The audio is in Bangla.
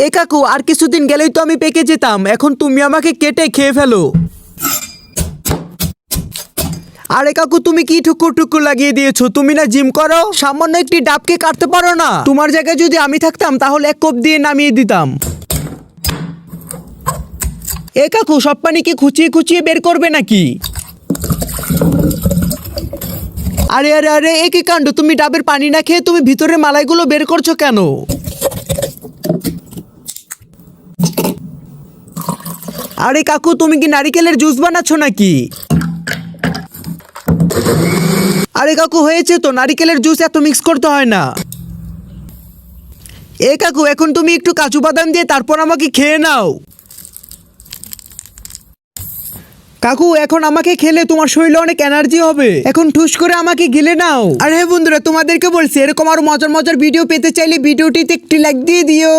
এ কাকু আর কিছুদিন গেলেই তো আমি পেকে যেতাম, এখন তুমি আমাকে কেটে খেয়ে ফেলো। আরে কাকু তুমি কি ঠুকুর টুকুর লাগিয়ে দিয়েছো? তুমি না জিম করো, সামান্য একটি ডাবকে কাটতে পারো না? তোমার জায়গায় যদি আমি থাকতাম তাহলে এক কোপ দিয়ে নামিয়ে দিতাম। এ কাকু সব পানি কি খুঁচিয়ে খুঁচিয়ে বের করবে নাকি? আরে আরে আরে এ কি কাণ্ড, তুমি ডাবের পানি না খেয়ে তুমি ভিতরের মালাইগুলো বের করছো কেন? আরে কাকু তুমি কি নারিকেলের জুস বানাচ্ছ নাকি? আরে কাকু হয়েছে তো, নারিকেলের জুস এত মিক্স করতে হয় না। এ কাকু এখন তুমি একটু কাজু বাদাম দিয়ে তারপর আমাকে খেয়ে নাও। কাকু এখন আমাকে খেলে তোমার শরীরে অনেক এনার্জি হবে, এখন ঠুস করে আমাকে গিলে নাও। আর হ্যাঁ বন্ধুরা, তোমাদেরকে বলছি এরকম আরো মজার মজার ভিডিও পেতে চাইলে ভিডিওটিতে একটি লাইক দিয়ে দিও।